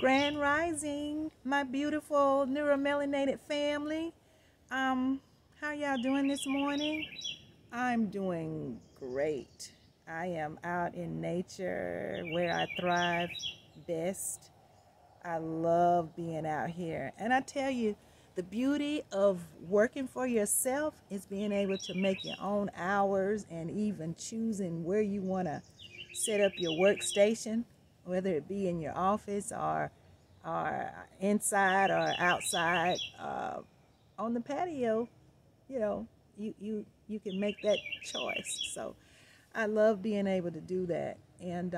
Grand Rising, my beautiful neuromelanated family. How y'all doing this morning? I'm doing great. I am out in nature where I thrive best. I love being out here. And I tell you, the beauty of working for yourself is being able to make your own hours and even choosing where you want to set up your workstation, whether it be in your office or inside or outside on the patio. You know, you can make that choice. So I love being able to do that. And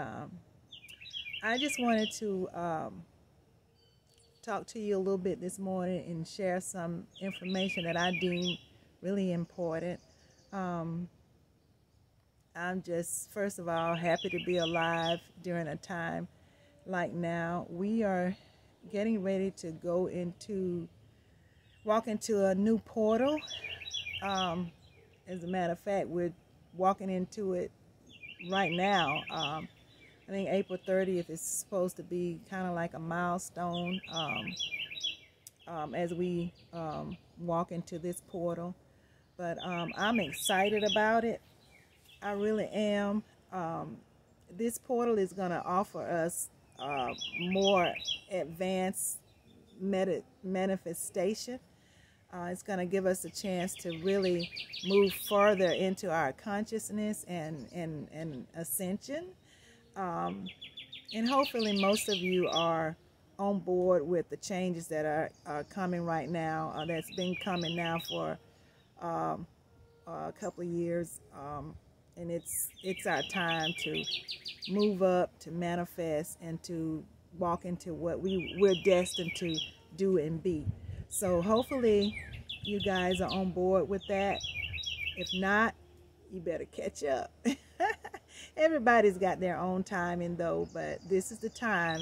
I just wanted to talk to you a little bit this morning and share some information that I deem really important. I'm just, first of all, happy to be alive during a time like now. We are getting ready to walk into a new portal. As a matter of fact, we're walking into it right now. I think April 30th is supposed to be kind of like a milestone as we walk into this portal. But I'm excited about it. I really am. This portal is going to offer us more advanced manifestation. It's going to give us a chance to really move further into our consciousness and ascension. And hopefully most of you are on board with the changes that are coming right now. That's been coming now for a couple of years. And it's our time to move up, to manifest, and to walk into what we're destined to do and be. So hopefully you guys are on board with that. If not, you better catch up. Everybody's got their own timing though, but this is the time.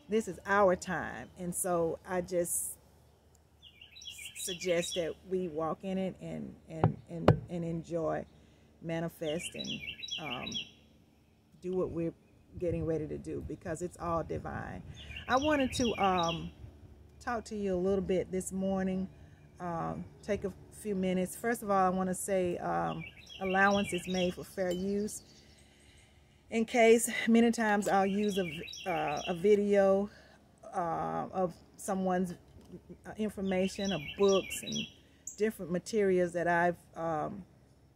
This is our time. And so I just suggest that we walk in it and enjoy, manifest, and do what we're getting ready to do, because it's all divine. I wanted to talk to you a little bit this morning, take a few minutes. First of all, I want to say allowance is made for fair use. In case, many times I'll use a video of someone's information, of books and different materials that I've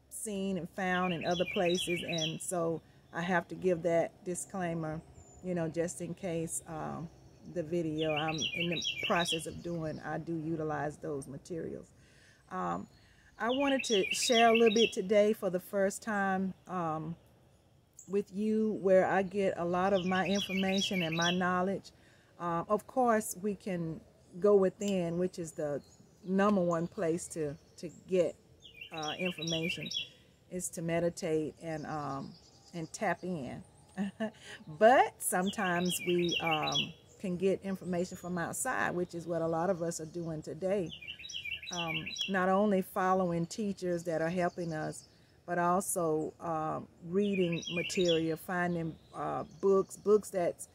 seen and found in other places, and so I have to give that disclaimer, you know, just in case the video I'm in the process of doing, I do utilize those materials. I wanted to share a little bit today for the first time with you, where I get a lot of my information and my knowledge. Of course, we can go within, which is the #1 place to get information, is to meditate and tap in. But sometimes we can get information from outside, which is what a lot of us are doing today. Not only following teachers that are helping us, but also reading material, finding books that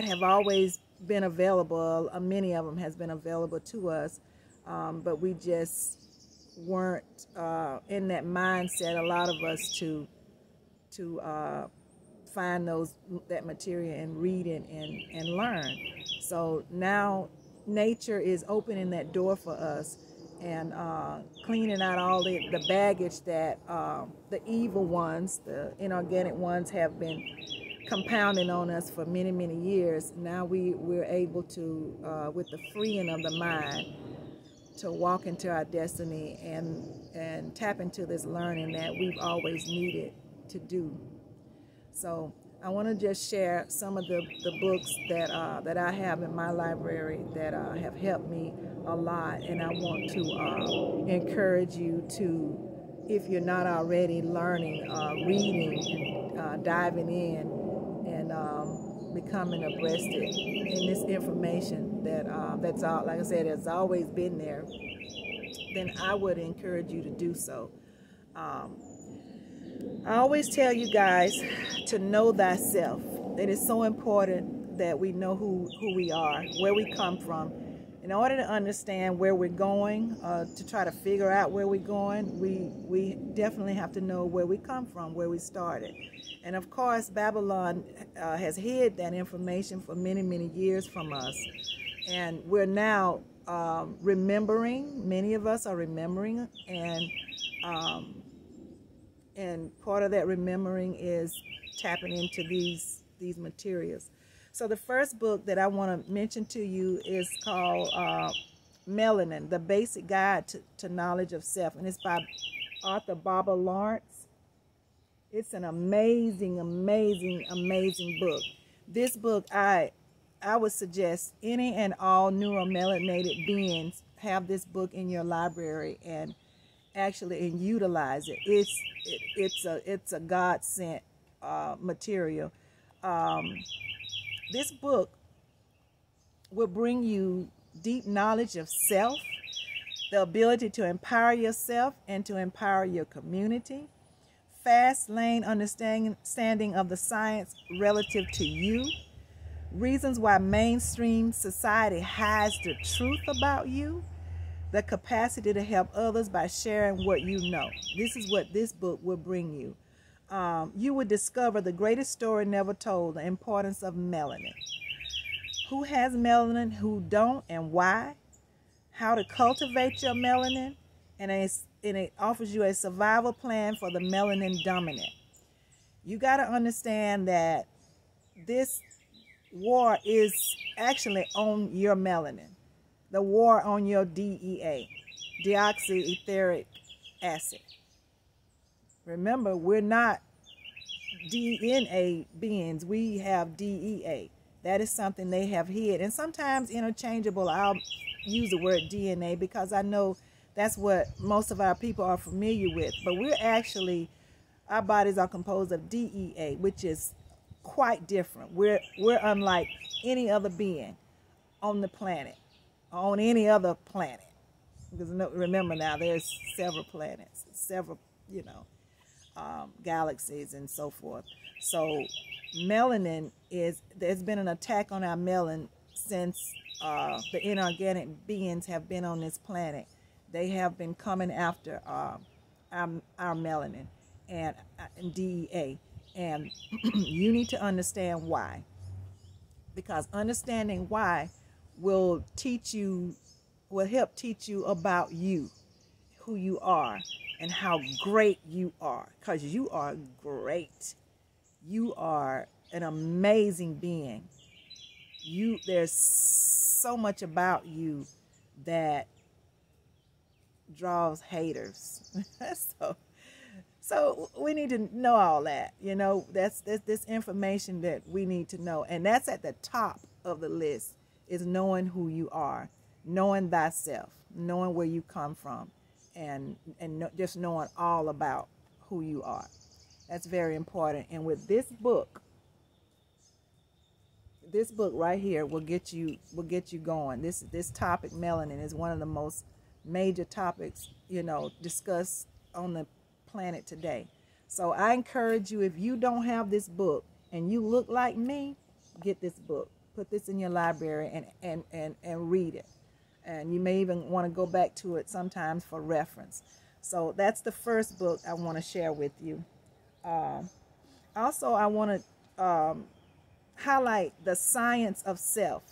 have always been available. Many of them has been available to us, but we just weren't in that mindset, a lot of us, to find that material and read it and learn. So now nature is opening that door for us and cleaning out all the baggage that the evil ones, the inorganic ones, have been compounding on us for many, many years. Now we're able to, with the freeing of the mind, to walk into our destiny and tap into this learning that we've always needed to do. So I want to just share some of the books that I have in my library that have helped me a lot, and I want to encourage you to, if you're not already learning, reading, and diving in and becoming abreasted in this information that's all, like I said, has always been there, then I would encourage you to do so. I always tell you guys to know thyself. It is so important that we know who we are, where we come from. In order to understand where we're going, to try to figure out where we're going, we definitely have to know where we come from, where we started. And of course, Babylon has hid that information for many, many years from us. And we're now remembering, many of us are remembering, and part of that remembering is tapping into these materials. So the first book that I want to mention to you is called Melanin, The Basic Guide to Knowledge of Self, and it's by author Barbara Lawrence. It's an amazing, amazing, amazing book. This book, I would suggest any and all neuromelanated beings have this book in your library and actually utilize it. It's a God-sent material. This book will bring you deep knowledge of self, the ability to empower yourself and to empower your community, fast lane understanding of the science relative to you, reasons why mainstream society hides the truth about you, the capacity to help others by sharing what you know. This is what this book will bring you. You will discover the greatest story never told, the importance of melanin. Who has melanin, who don't, and why? How to cultivate your melanin, and it offers you a survival plan for the melanin dominant. You got to understand that this war is actually on your melanin. The war on your DEA, deoxyetheric acid. Remember, we're not DNA beings. We have DEA. That is something they have hid. And sometimes interchangeable, I'll use the word DNA because I know that's what most of our people are familiar with. But we're actually, our bodies are composed of DEA, which is quite different. We're unlike any other being on the planet, on any other planet. Because remember now, there's several planets, several, galaxies and so forth. So melanin there's been an attack on our melanin since the inorganic beings have been on this planet. They have been coming after our melanin and DEA. And you need to understand why. Because understanding why will help teach you about you, who you are, and how great you are. Because you are great. You are an amazing being. There's so much about you that draws haters. So we need to know all that. That's this information that we need to know. And that's at the top of the list, is knowing who you are, knowing thyself, knowing where you come from, and just knowing all about who you are. That's very important. And with this book right here will get you going. This topic, melanin, is one of the most major topics, discussed on the planet today. So I encourage you, if you don't have this book and you look like me, get this book. Put this in your library and read it. And you may even want to go back to it sometimes for reference. So that's the first book I want to share with you. Also, I want to highlight The Science of Self,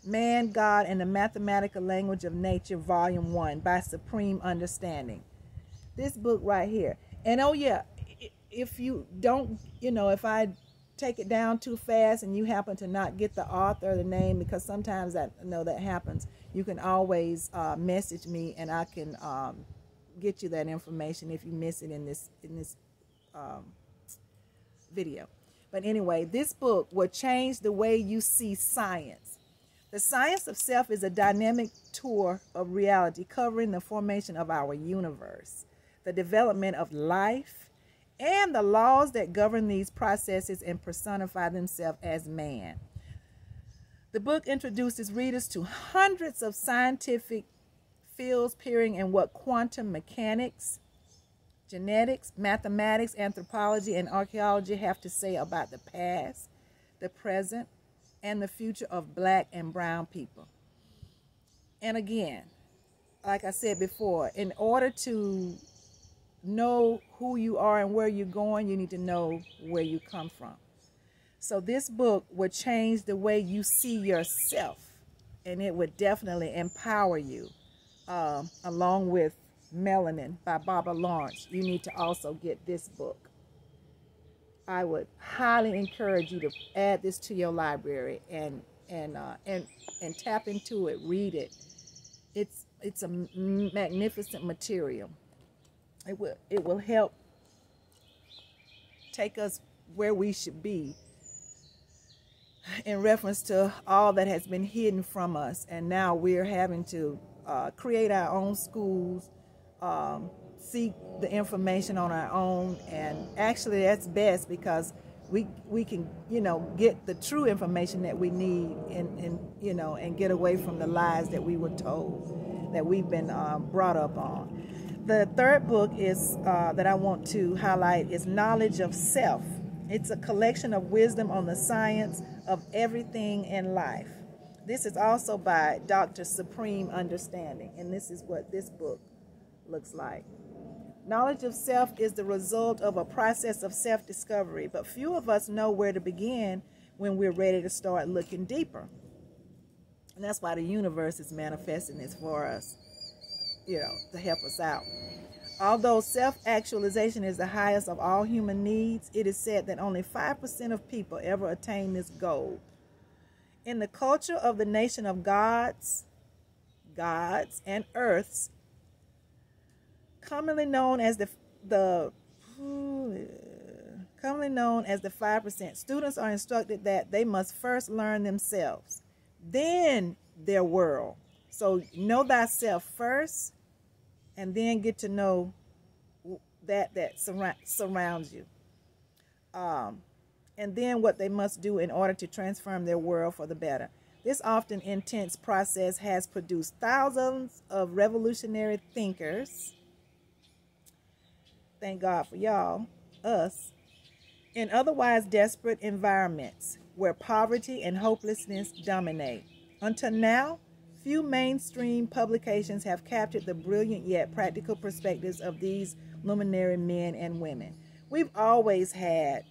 Man, God, and the Mathematical Language of Nature, Volume 1 by Supreme Understanding. This book right here. And oh yeah, if you don't, if I take it down too fast and you happen to not get the author or the name, because sometimes I know that happens, you can always message me and I can get you that information if you miss it in this video. But anyway, this book will change the way you see science. The Science of Self is a dynamic tour of reality covering the formation of our universe, the development of life, and the laws that govern these processes and personify themselves as man. The book introduces readers to hundreds of scientific fields peering in what quantum mechanics, genetics, mathematics, anthropology, and archaeology have to say about the past, the present, and the future of black and brown people. And again, like I said before, in order to know who you are and where you're going, you need to know where you come from. So this book will change the way you see yourself, and it would definitely empower you, along with Melanin by Barbara Lawrence. You need to also get this book. I would highly encourage you to add this to your library and tap into it, read it. It's a magnificent material. It will help take us where we should be in reference to all that has been hidden from us, and now we're having to create our own schools, seek the information on our own, and actually that's best because we can get the true information that we need and get away from the lies that we were told, that we've been brought up on. The third book is that I want to highlight is Knowledge of Self. It's a collection of wisdom on the science of everything in life. This is also by Dr. Supreme Understanding, and this is what this book looks like. Knowledge of self is the result of a process of self-discovery, but few of us know where to begin when we're ready to start looking deeper. And that's why the universe is manifesting this for us, to help us out. Although self-actualization is the highest of all human needs, it is said that only 5% of people ever attain this goal. In the culture of the nation of gods and earths, commonly known as the 5%, students are instructed that they must first learn themselves, then their world. So know thyself first, and then get to know that surrounds you. And then what they must do in order to transform their world for the better. This often intense process has produced thousands of revolutionary thinkers, thank God for y'all, us, in otherwise desperate environments where poverty and hopelessness dominate. Until now, few mainstream publications have captured the brilliant yet practical perspectives of these luminary men and women. We've always had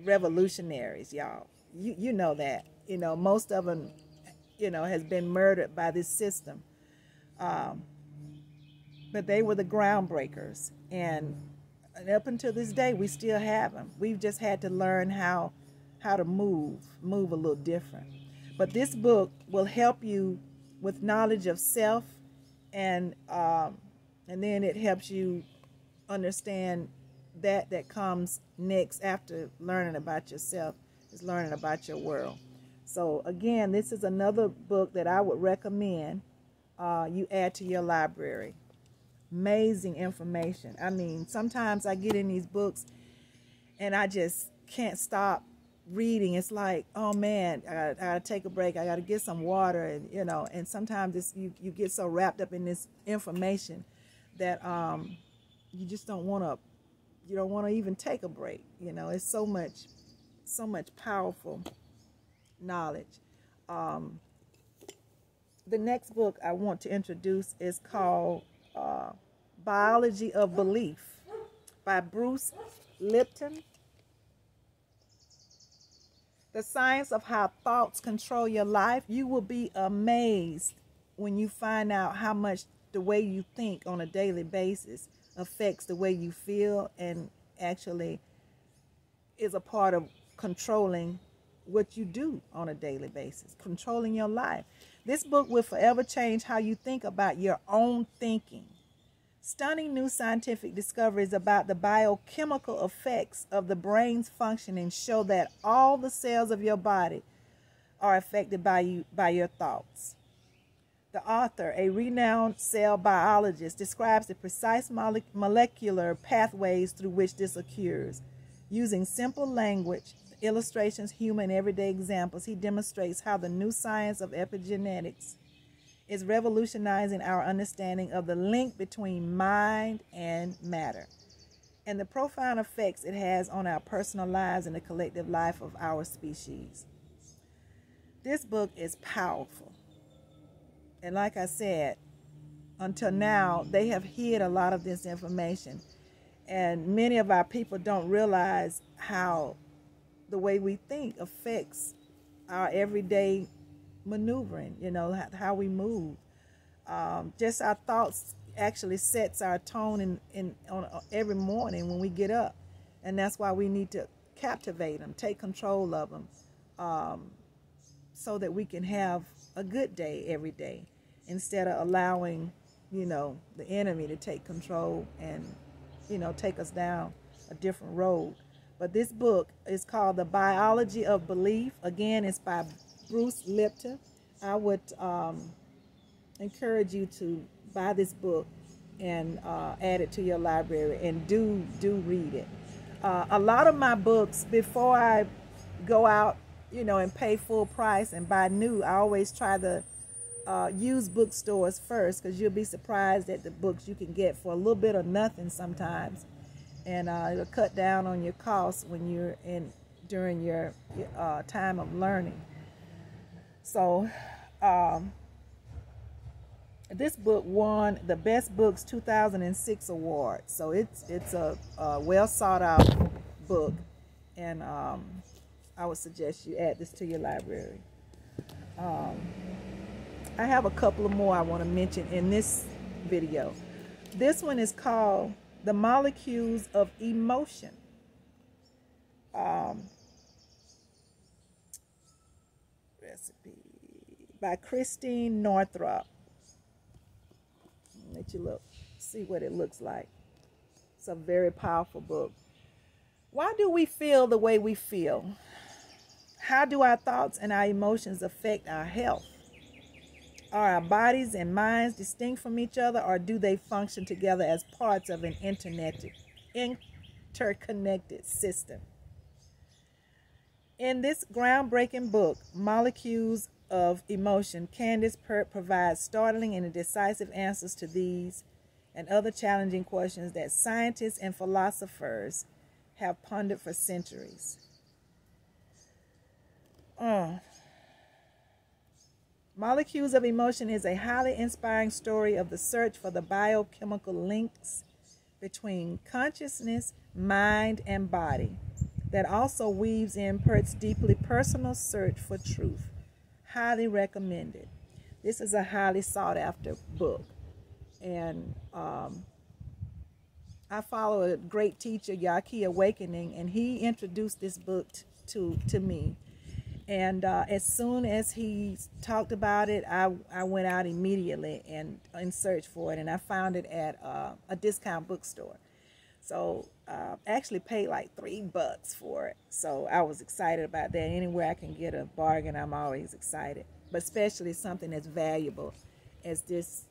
revolutionaries, y'all. You know that. Most of them, has been murdered by this system. But they were the groundbreakers. And up until this day, we still have them. We've just had to learn how to move a little different. But this book will help you with knowledge of self, and then it helps you understand that comes next after learning about yourself, is learning about your world. So again, this is another book that I would recommend you add to your library. Amazing information. I mean, sometimes I get in these books and I just can't stop reading. It's like, oh man, I gotta take a break. I gotta get some water, and sometimes you get so wrapped up in this information that you just don't want to even take a break. It's so much powerful knowledge. The next book I want to introduce is called Biology of Belief by Bruce Lipton. The science of how thoughts control your life. You will be amazed when you find out how much the way you think on a daily basis affects the way you feel, and actually is a part of controlling what you do on a daily basis, controlling your life. This book will forever change how you think about your own thinking. Stunning new scientific discoveries about the biochemical effects of the brain's functioning show that all the cells of your body are affected by your thoughts. The author, a renowned cell biologist, describes the precise molecular pathways through which this occurs. Using simple language, illustrations, human and everyday examples, he demonstrates how the new science of epigenetics is revolutionizing our understanding of the link between mind and matter, and the profound effects it has on our personal lives and the collective life of our species. This book is powerful. And like I said, until now, they have hid a lot of this information. And many of our people don't realize how the way we think affects our everyday maneuvering, how we move. Just our thoughts actually sets our tone on every morning when we get up. And that's why we need to captivate them, take control of them, so that we can have a good day every day, instead of allowing, the enemy to take control and, take us down a different road. But this book is called The Biology of Belief. Again, it's by Bruce Lipton. I would encourage you to buy this book and add it to your library, and do read it. A lot of my books, before I go out, and pay full price and buy new, I always try the used bookstores first, because you'll be surprised at the books you can get for a little bit of nothing sometimes, and it'll cut down on your costs when you're during your time of learning. So this book won the Best Books 2006 award. So it's a well sought out book, and I would suggest you add this to your library. I have a couple of more I want to mention in this video. This one is called The Molecules of Emotion. Recipe by Christine Northrup. Let you see what it looks like. It's a very powerful book. Why do we feel the way we feel? How do our thoughts and our emotions affect our health? Are our bodies and minds distinct from each other, or do they function together as parts of an interconnected system? In this groundbreaking book, Molecules of Emotion, Candace Pert provides startling and decisive answers to these and other challenging questions that scientists and philosophers have pondered for centuries. Molecules of Emotion is a highly inspiring story of the search for the biochemical links between consciousness, mind, and body that also weaves in Pert's deeply personal search for truth. Highly recommended. This is a highly sought after book. And I follow a great teacher, Yaki Awakening, and he introduced this book to me. And as soon as he talked about it, I went out immediately and searched for it, and I found it at a discount bookstore. So actually paid like $3 for it. So I was excited about that. Anywhere I can get a bargain, I'm always excited. But especially something as valuable as this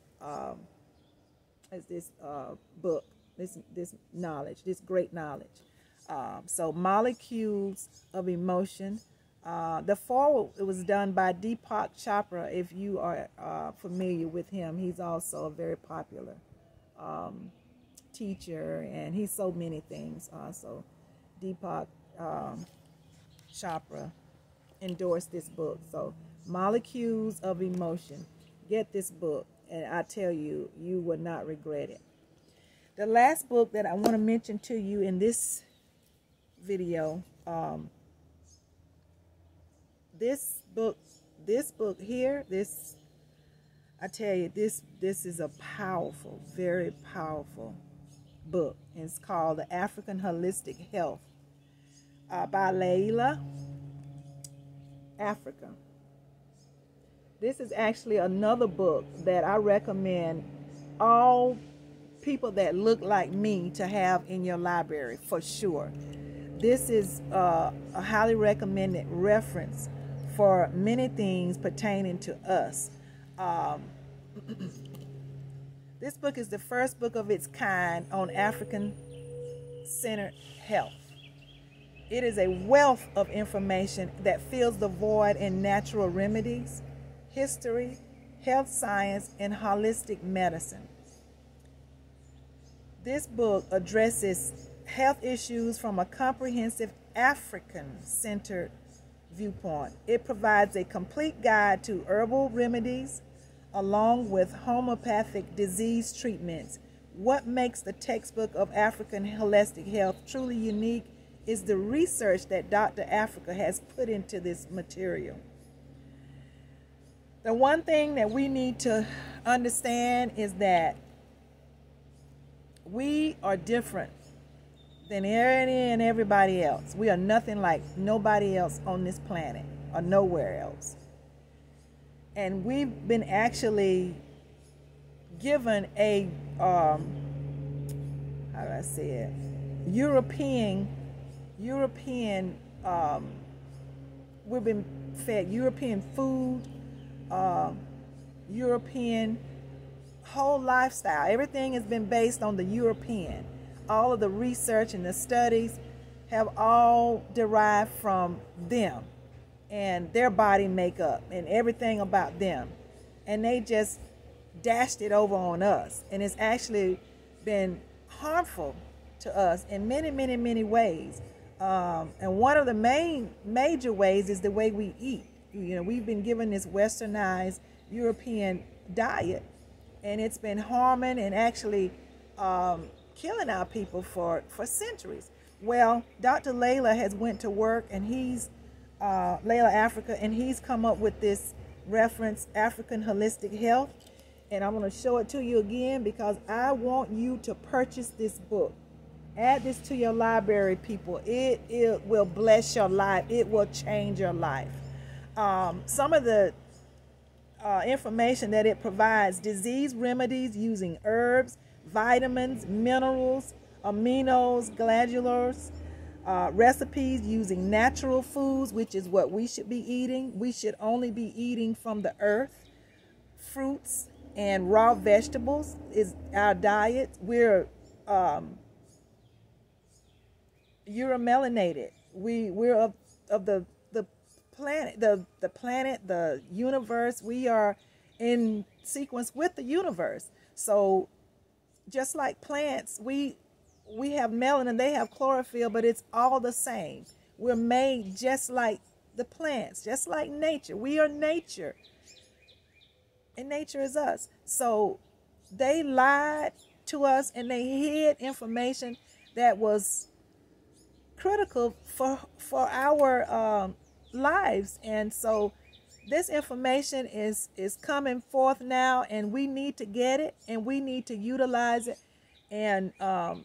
book, this knowledge, this great knowledge. So Molecules of Emotion. The foreword, it was done by Deepak Chopra. If you are familiar with him, he's also a very popular teacher, and he's so many things. So Deepak Chopra endorsed this book. So Molecules of Emotion. Get this book, and I tell you, you will not regret it. The last book that I want to mention to you in this video, this book here, I tell you, this is a powerful, very powerful book. It's called The African Holistic Health by Layla Africa. This is actually another book that I recommend all people that look like me to have in your library for sure. This is a highly recommended reference for many things pertaining to us. This book is the first book of its kind on African-centered health. It is a wealth of information that fills the void in natural remedies, history, health science, and holistic medicine. This book addresses health issues from a comprehensive African-centered viewpoint. It provides a complete guide to herbal remedies along with homeopathic disease treatments. What makes the textbook of African holistic health truly unique is the research that Dr. Africa has put into this material. The one thing that we need to understand is that we are different than any and everybody else. We are nothing like nobody else on this planet or nowhere else. And we've been actually given a, how do I say it? European, we've been fed European food, European whole lifestyle. Everything has been based on the European. All of the research and the studies have all derived from them and their body makeup and everything about them. And they just dashed it over on us. And it's actually been harmful to us in many, many, many ways. And one of the major ways is the way we eat. You know, we've been given this westernized European diet, and it's been harming and actually killing our people for centuries. Well, Dr. Layla has went to work, and he's Layla Africa, and he's come up with this reference, African Holistic Health. And I'm going to show it to you again because I want you to purchase this book. Add this to your library, people. It will bless your life. It will change your life. Some of the information that it provides: disease remedies using herbs, vitamins, minerals, aminos, glandulars, recipes using natural foods, which is what we should be eating. We should only be eating from the earth. Fruits and raw vegetables is our diet. We're uramelanated. We're of the planet, the planet, the universe. We are in sequence with the universe. So just like plants, we have melanin, they have chlorophyll, but it's all the same. We're made just like the plants, just like nature. We are nature, and nature is us. So they lied to us, and they hid information that was critical for our lives. And so this information is coming forth now, and we need to get it, and we need to utilize it, and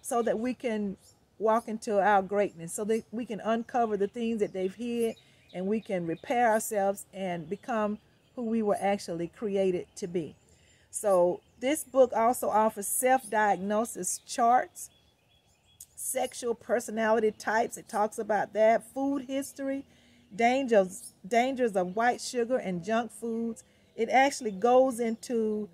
so that we can walk into our greatness, so that we can uncover the things that they've hid, and we can repair ourselves and become who we were actually created to be. So this book also offers self-diagnosis charts, sexual personality types. It talks about that, food history, dangers of white sugar and junk foods. It actually goes into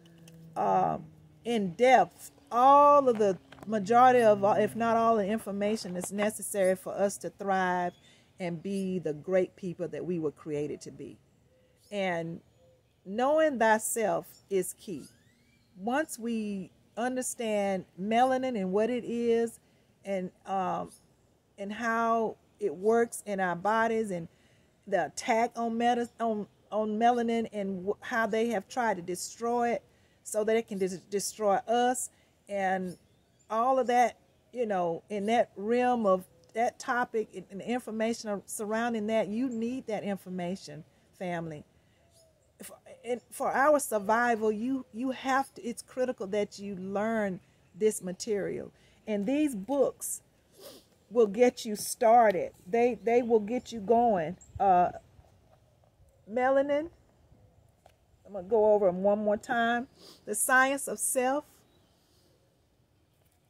in depth all of the majority of, if not all, the information that's necessary for us to thrive and be the great people that we were created to be. And knowing thyself is key. Once we understand melanin and what it is, and how it works in our bodies, and the attack on melanin, and how they have tried to destroy it so that it can destroy us, and all of that, you know, in that realm of that topic and the information surrounding that. You need that information, family. For our survival, you have to, it's critical that you learn this material. And these books will get you started. They will get you going. Melanin, I'm going to go over them one more time. The Science of Self.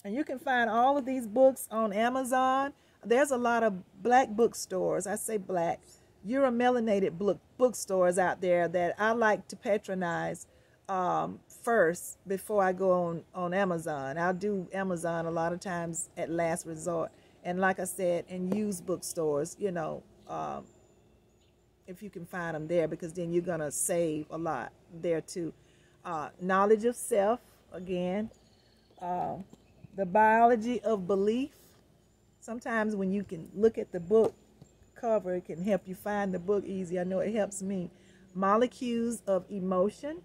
And you can find all of these books on Amazon. There's a lot of black bookstores. I say black. Uramelanated bookstores out there that I like to patronize first before I go on Amazon. I'll do Amazon a lot of times at last resort. And like I said, in used bookstores, you know, if you can find them there, because then you're going to save a lot there too. Knowledge of Self, again. The Biology of Belief. Sometimes when you can look at the book cover. It can help you find the book easy. I know it helps me. Molecules of Emotion,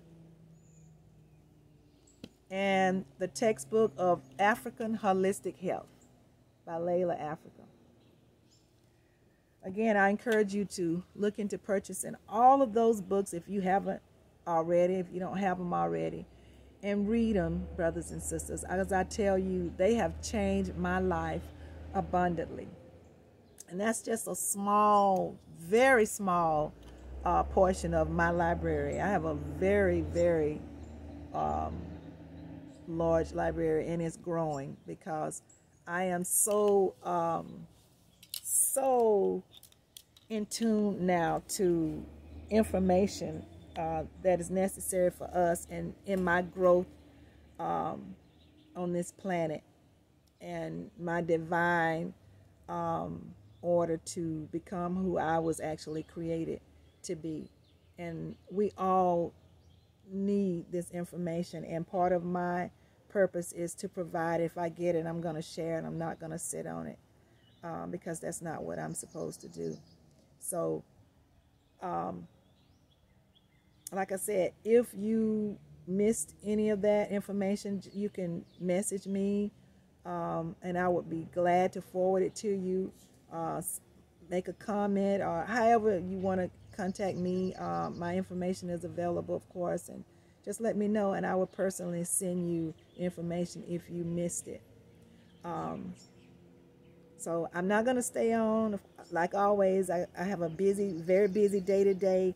and the textbook of African Holistic Health by Layla Africa. Again, I encourage you to look into purchasing all of those books if you haven't already, if you don't have them already, and read them, brothers and sisters. As I tell you, they have changed my life abundantly. And that's just a small, very small portion of my library. I have a very, very large library, and it's growing because I am so in tune now to information that is necessary for us and in my growth on this planet, and my divine order to become who I was actually created to be. And we all need this information, and part of my purpose is to provide. If I get it, I'm going to share, and I'm not going to sit on it because that's not what I'm supposed to do. So like I said, if you missed any of that information, you can message me, and I would be glad to forward it to you. Make a comment, or however you want to contact me. My information is available, of course, and just let me know, and I will personally send you information if you missed it. So I'm not going to stay on. Like always, I have a busy, very busy day today.